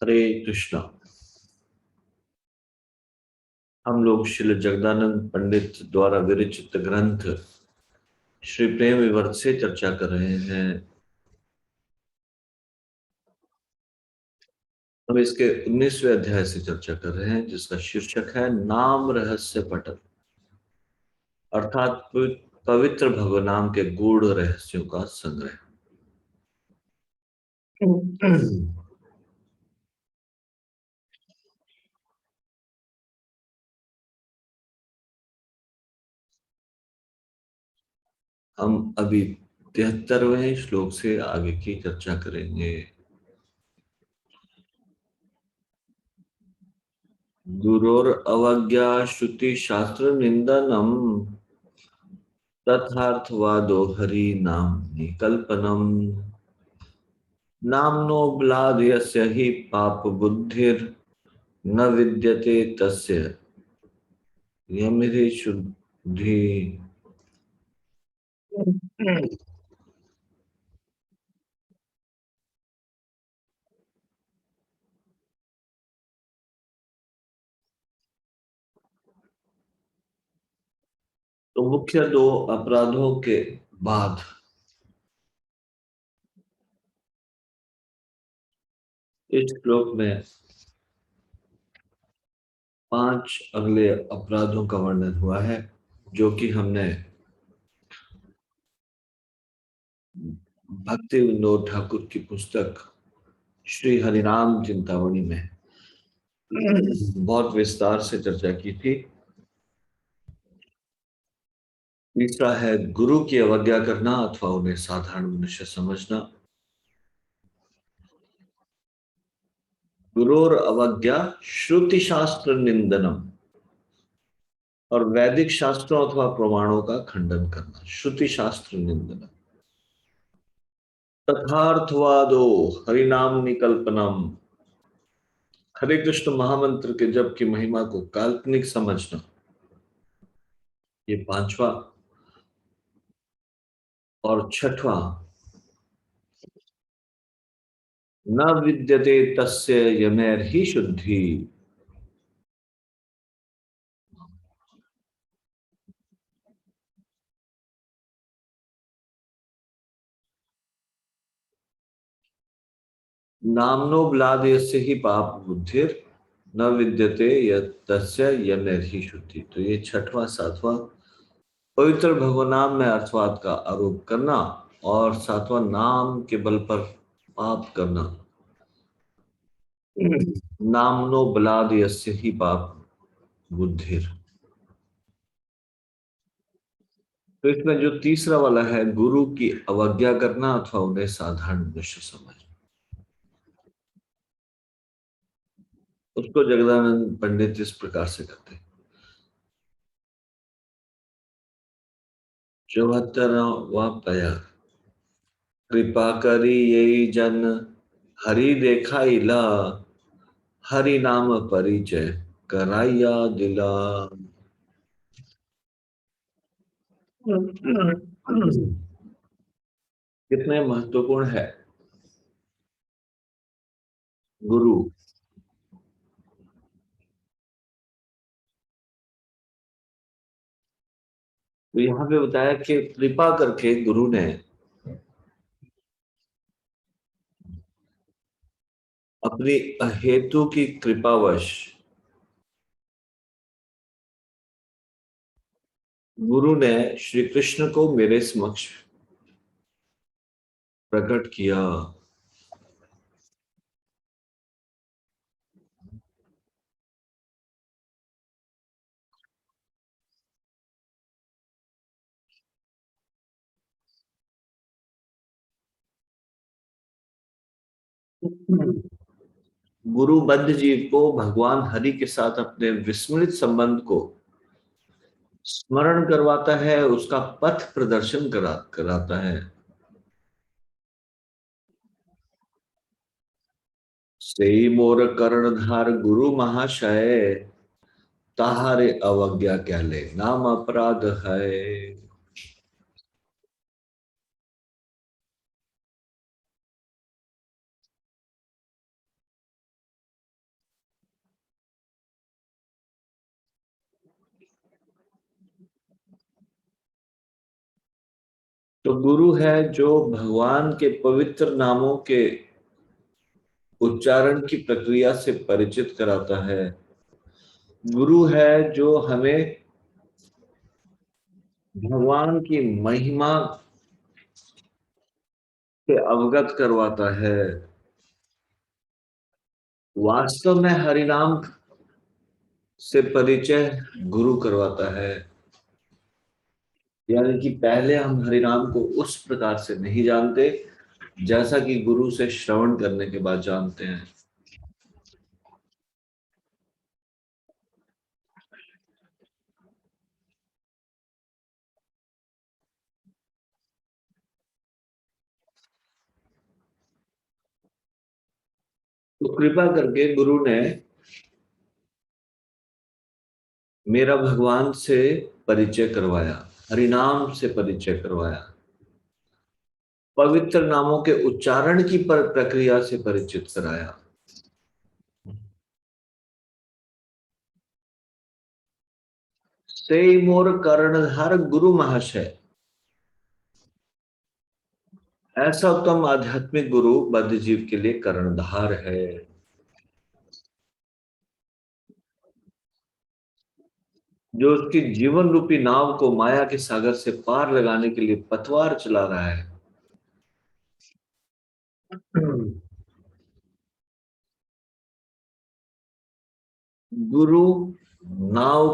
हरे कृष्णा। हम लोग श्रील जगदानंद पंडित द्वारा विरचित ग्रंथ श्री प्रेम विवर्त से चर्चा कर रहे हैं। हम इसके 19वें अध्याय से चर्चा कर रहे हैं, जिसका शीर्षक है नाम रहस्य पटल, अर्थात पवित्र भगवान के गूढ़ रहस्यों का संग्रह। हम अभी 73वें श्लोक से आगे की चर्चा करेंगे। गुरोर अवज्ञा श्रुति शास्त्र निंदनम तथार्थवादो हरि नाम निकल्पनम नामनो ब्लाद यस्य हि पाप बुद्धिर न विद्यते तस्य यमिति शुद्धि। तो मुख्य दो अपराधों के बाद इस श्लोक में 5 अगले अपराधों का वर्णन हुआ है, जो कि हमने भक्ति विनोद ठाकुर की पुस्तक श्री हरिनाम चिंतामणि में बहुत विस्तार से चर्चा की थी। तीसरा है गुरु की अवज्ञा करना अथवा उन्हें साधारण मनुष्य समझना। गुरोर अवज्ञा श्रुति शास्त्र निंदनम, और वैदिक शास्त्रों अथवा प्रमाणों का खंडन करना, श्रुति शास्त्र निंदनम। तथार्थवादो हरिनाम निकल्पनम, हरे कृष्ण महामंत्र के जप की महिमा को काल्पनिक समझना, ये पांचवा। और छठवां, न विद्यते तस्य यमेर ही शुद्धि। नामनो ब्लाद यस्य ही पाप बुद्धिर न विद्यते तस्य यमेर ही शुद्धि। तो ये छठवां सातवां, पवित्र भगवनाम में अर्थवाद का आरोप करना, और सातवां नाम के बल पर पाप करना। नामनो बलाद यस्य ही पाप बुद्धिर। तो इसमें जो तीसरा वाला है, गुरु की अवज्ञा करना अथवा उन्हें साधारण मनुष्य समझ, उसको जगदानंद पंडित इस प्रकार से करते हैं। 74वां पया, कृपा करी यही जन हरि देखा इला, हरि नाम परिचय कराइया दिला। कितने महत्वपूर्ण है गुरु। तो यहाँ पे बताया कि कृपा करके गुरु ने अपनी अहेतु की कृपावश गुरु ने श्री कृष्ण को मेरे समक्ष प्रकट किया। गुरु बद्ध जीव को भगवान हरि के साथ अपने विस्मृत संबंध को स्मरण करवाता है, उसका पथ प्रदर्शन कराता है। सेई मोर कर्णधार गुरु महाशय, ताहारे अवज्ञा क्या ले नाम अपराध है। तो गुरु है जो भगवान के पवित्र नामों के उच्चारण की प्रक्रिया से परिचित कराता है। गुरु है जो हमें भगवान की महिमा से अवगत करवाता है। वास्तव में हरिनाम से परिचय गुरु करवाता है। यानी कि पहले हम हरिनाम को उस प्रकार से नहीं जानते जैसा कि गुरु से श्रवण करने के बाद जानते हैं। तो कृपा करके गुरु ने मेरा भगवान से परिचय करवाया, हरिनाम से परिचय करवाया, पवित्र नामों के उच्चारण की प्रक्रिया से परिचित कराया। से मोर कर्णधार गुरु महाशय, ऐसा उत्तम आध्यात्मिक गुरु बद्ध जीव के लिए कर्णधार है, जो उसकी जीवन रूपी नाव को माया के सागर से पार लगाने के लिए पतवार चला रहा है। गुरु नाव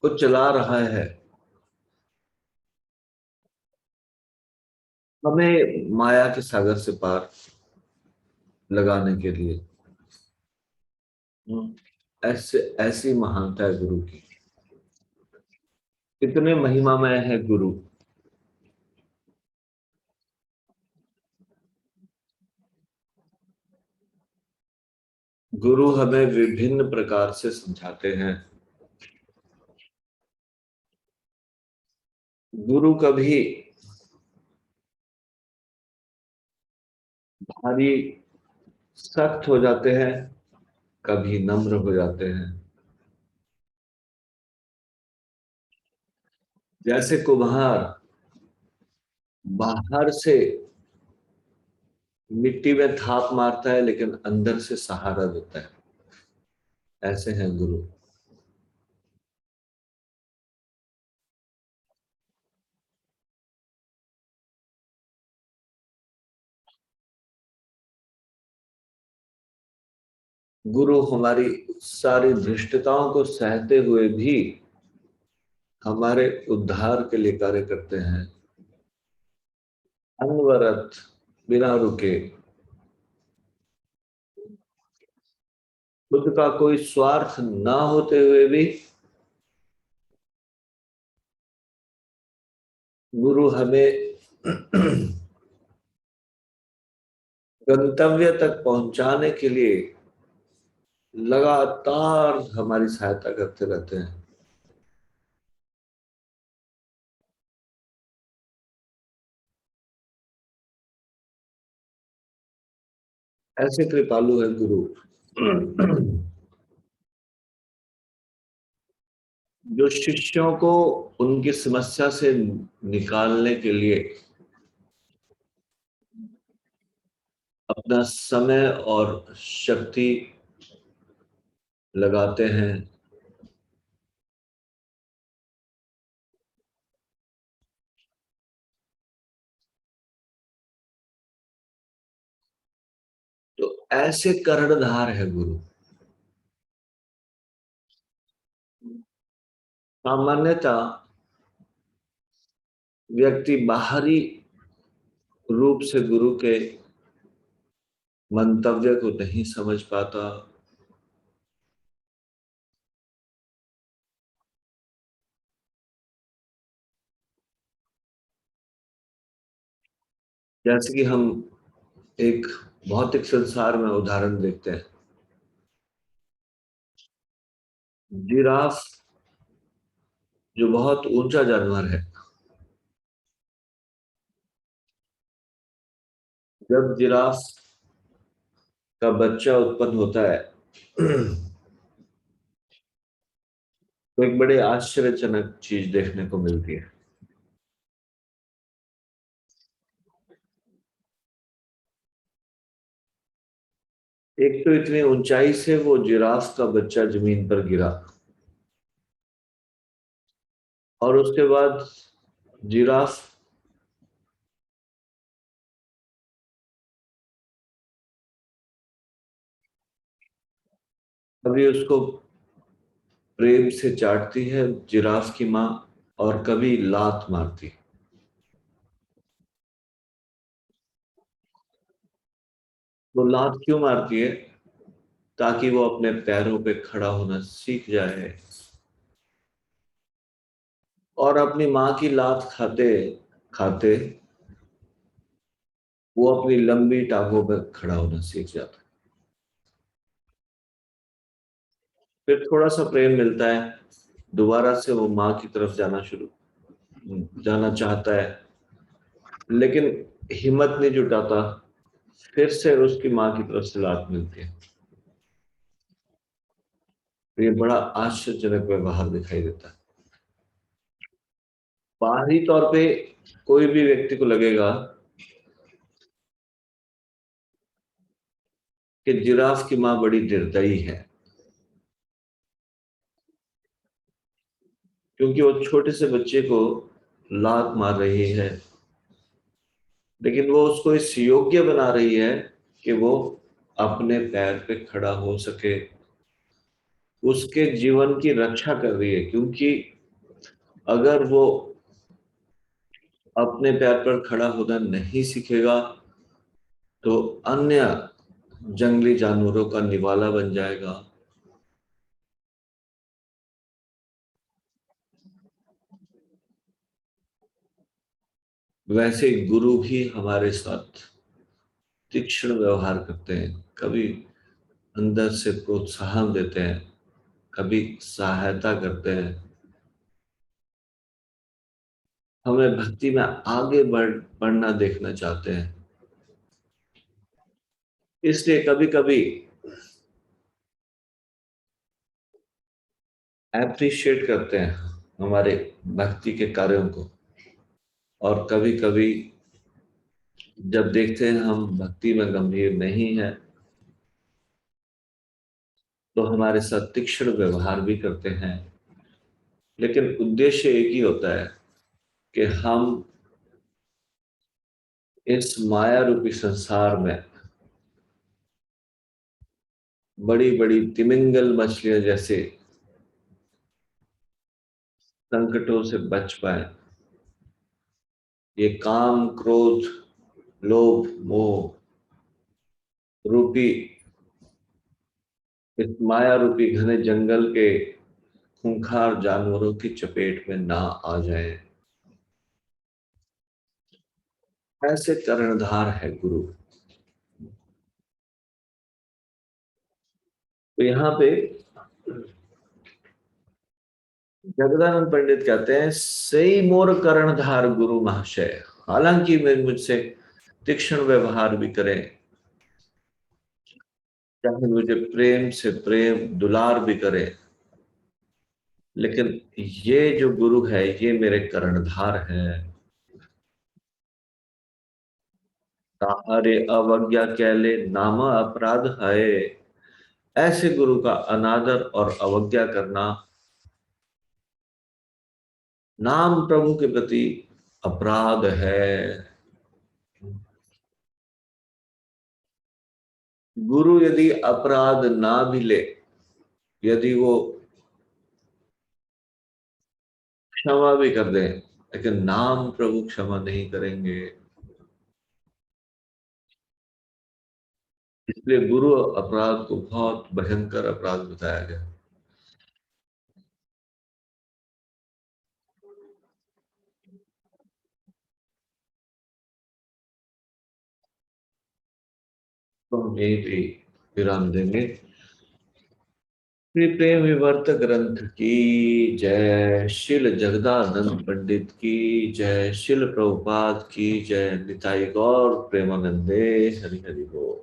को चला रहा है हमें माया के सागर से पार लगाने के लिए। ऐसे ऐसी महानता है गुरु की। इतने महिमामय है गुरु। गुरु हमें विभिन्न प्रकार से समझाते हैं। गुरु कभी भारी सख्त हो जाते हैं, कभी नम्र हो जाते हैं। जैसे कुम्हार बाहर से मिट्टी में थाप मारता है लेकिन अंदर से सहारा देता है, ऐसे हैं गुरु। गुरु हमारी सारी धृष्टताओं को सहते हुए भी हमारे उद्धार के लिए कार्य करते हैं, अनवरत, बिना रुके। खुद का कोई स्वार्थ ना होते हुए भी गुरु हमें गंतव्य तक पहुंचाने के लिए लगातार हमारी सहायता करते रहते हैं। ऐसे कृपालु है गुरु, जो शिष्यों को उनकी समस्या से निकालने के लिए अपना समय और शक्ति लगाते हैं। तो ऐसे कर्णधार है गुरु। सामान्यतः व्यक्ति बाहरी रूप से गुरु के मंतव्य को नहीं समझ पाता। जैसे कि हम एक भौतिक संसार में उदाहरण देखते हैं, जिराफ जो बहुत ऊंचा जानवर है, जब जिराफ का बच्चा उत्पन्न होता है तो एक बड़े आश्चर्यजनक चीज देखने को मिलती है। एक तो इतनी ऊंचाई से वो जिराफ का बच्चा जमीन पर गिरा, और उसके बाद जिराफ कभी उसको प्रेम से चाटती है, जिराफ की माँ, और कभी लात मारती। वो लात क्यों मारती है? ताकि वो अपने पैरों पे खड़ा होना सीख जाए, और अपनी माँ की लात खाते खाते वो अपनी लंबी टांगों पे खड़ा होना सीख जाता है। फिर थोड़ा सा प्रेम मिलता है, दोबारा से वो माँ की तरफ जाना चाहता है, लेकिन हिम्मत नहीं जुटाता। फिर से उसकी माँ की तरफ से लात मिलती है। तो ये बड़ा आश्चर्यजनक व्यवहार दिखाई देता है। बाहरी तौर पे कोई भी व्यक्ति को लगेगा कि जिराफ की माँ बड़ी निर्दयी है, क्योंकि वो छोटे से बच्चे को लात मार रही है, लेकिन वो उसको इस योग्य बना रही है कि वो अपने पैर पे खड़ा हो सके, उसके जीवन की रक्षा कर रही है। क्योंकि अगर वो अपने पैर पर खड़ा होना नहीं सीखेगा तो अन्य जंगली जानवरों का निवाला बन जाएगा। वैसे गुरु भी हमारे साथ तीक्ष्ण व्यवहार करते हैं, कभी अंदर से प्रोत्साहन देते हैं, कभी सहायता करते हैं, हमें भक्ति में आगे बढ़ना देखना चाहते हैं। इसलिए कभी कभी एप्रिशिएट करते हैं हमारे भक्ति के कार्यों को, और कभी कभी जब देखते हैं हम भक्ति में गंभीर नहीं है तो हमारे साथ तीक्ष्ण व्यवहार भी करते हैं। लेकिन उद्देश्य एक ही होता है कि हम इस माया रूपी संसार में बड़ी बड़ी तिमिंगल मछलियां जैसे संकटों से बच पाए। ये काम, क्रोध, लोभ, मोह रूपी इस माया रूपी घने जंगल के खूंखार जानवरों की चपेट में ना आ जाए, ऐसे कर्णधार है गुरु। तो यहाँ पे जगदानंद पंडित कहते हैं, सही मोर कर्णधार गुरु महाशय। हालांकि वे मुझसे तीक्ष्ण व्यवहार भी करें, चाहे मुझे प्रेम से प्रेम दुलार भी करे, लेकिन ये जो गुरु है ये मेरे कर्णधार है। ताहरे अवज्ञा कैले नाम अपराध है। ऐसे गुरु का अनादर और अवज्ञा करना नाम प्रभु के प्रति अपराध है। गुरु यदि अपराध ना भी ले, यदि वो क्षमा भी कर दे, लेकिन नाम प्रभु क्षमा नहीं करेंगे। इसलिए गुरु अपराध को बहुत भयंकर अपराध बताया गया। तो हम यही पे विराम देंगे। श्री प्रेम विवर्त ग्रंथ की जय, शिल जगदानंद पंडित की जय, शिल प्रभुपाद की जय, निताई गौर प्रेमानंदे, हरि हरि बोल।